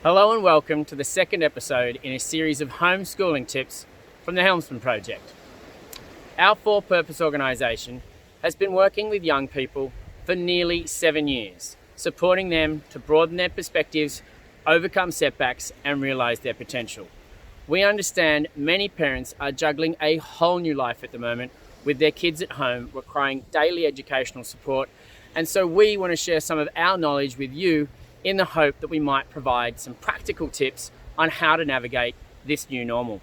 Hello and welcome to the second episode in a series of homeschooling tips from the Helmsman Project. Our for-purpose organisation has been working with young people for nearly 7 years, supporting them to broaden their perspectives, overcome setbacks and realise their potential. We understand many parents are juggling a whole new life at the moment with their kids at home requiring daily educational support, and so we want to share some of our knowledge with you in the hope that we might provide some practical tips on how to navigate this new normal.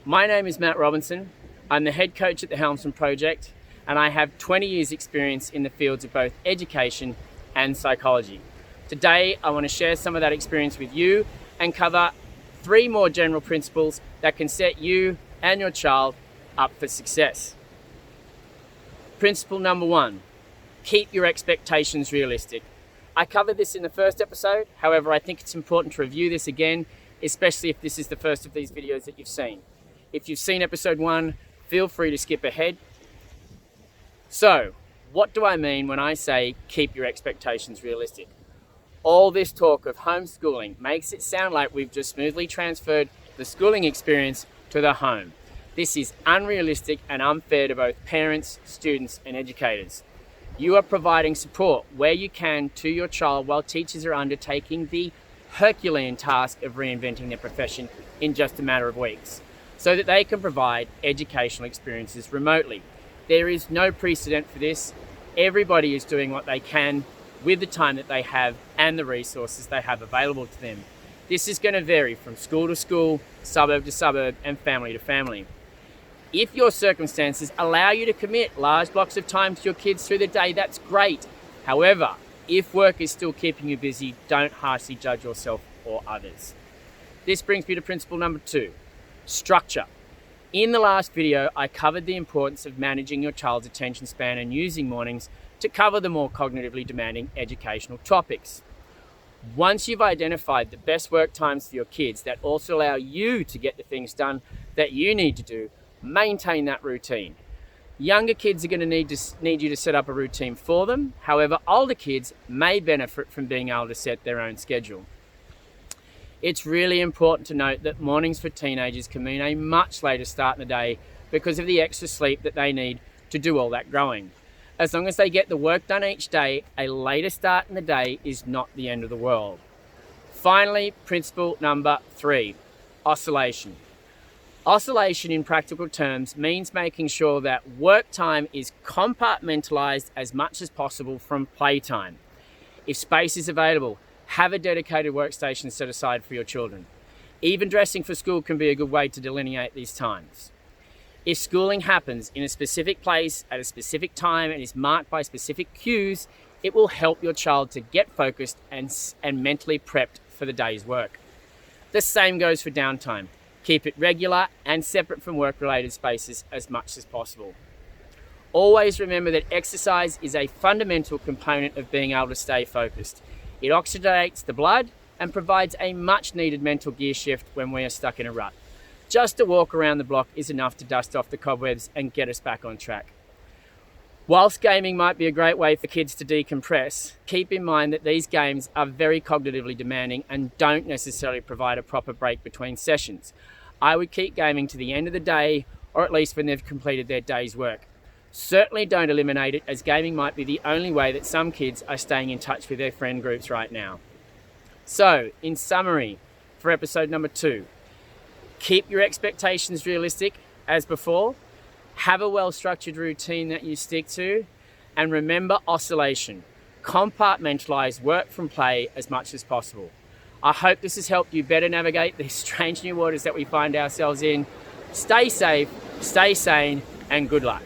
My name is Matt Robinson. I'm the head coach at the Helmsman Project, and I have 20 years experience in the fields of both education and psychology. Today, I want to share some of that experience with you and cover 3 more general principles that can set you and your child up for success. Principle number 1, keep your expectations realistic. I covered this in the first episode, however, I think it's important to review this again, especially if this is the first of these videos that you've seen. If you've seen episode 1, feel free to skip ahead. So, what do I mean when I say keep your expectations realistic? All this talk of homeschooling makes it sound like we've just smoothly transferred the schooling experience to the home. This is unrealistic and unfair to both parents, students, and educators. You are providing support where you can to your child while teachers are undertaking the Herculean task of reinventing their profession in just a matter of weeks, so that they can provide educational experiences remotely. There is no precedent for this. Everybody is doing what they can with the time that they have and the resources they have available to them. This is going to vary from school to school, suburb to suburb, and family to family. If your circumstances allow you to commit large blocks of time to your kids through the day, that's great. However, if work is still keeping you busy, don't harshly judge yourself or others. This brings me to principle number 2, structure. In the last video, I covered the importance of managing your child's attention span and using mornings to cover the more cognitively demanding educational topics. Once you've identified the best work times for your kids that also allow you to get the things done that you need to do, maintain that routine. Younger kids are going to need you to set up a routine for them. However, older kids may benefit from being able to set their own schedule. It's really important to note that mornings for teenagers can mean a much later start in the day because of the extra sleep that they need to do all that growing. As long as they get the work done each day, a later start in the day is not the end of the world. Finally, principle number 3, oscillation. Oscillation in practical terms means making sure that work time is compartmentalized as much as possible from playtime. If space is available, have a dedicated workstation set aside for your children. Even dressing for school can be a good way to delineate these times. If schooling happens in a specific place at a specific time and is marked by specific cues, it will help your child to get focused and mentally prepped for the day's work. The same goes for downtime. Keep it regular and separate from work-related spaces as much as possible. Always remember that exercise is a fundamental component of being able to stay focused. It oxygenates the blood and provides a much-needed mental gear shift when we are stuck in a rut. Just a walk around the block is enough to dust off the cobwebs and get us back on track. Whilst gaming might be a great way for kids to decompress, keep in mind that these games are very cognitively demanding and don't necessarily provide a proper break between sessions. I would keep gaming to the end of the day, or at least when they've completed their day's work. Certainly don't eliminate it, as gaming might be the only way that some kids are staying in touch with their friend groups right now. So, in summary, for episode number 2, keep your expectations realistic as before. Have a well-structured routine that you stick to, and remember oscillation. Compartmentalize work from play as much as possible. I hope this has helped you better navigate these strange new waters that we find ourselves in. Stay safe, stay sane, and good luck.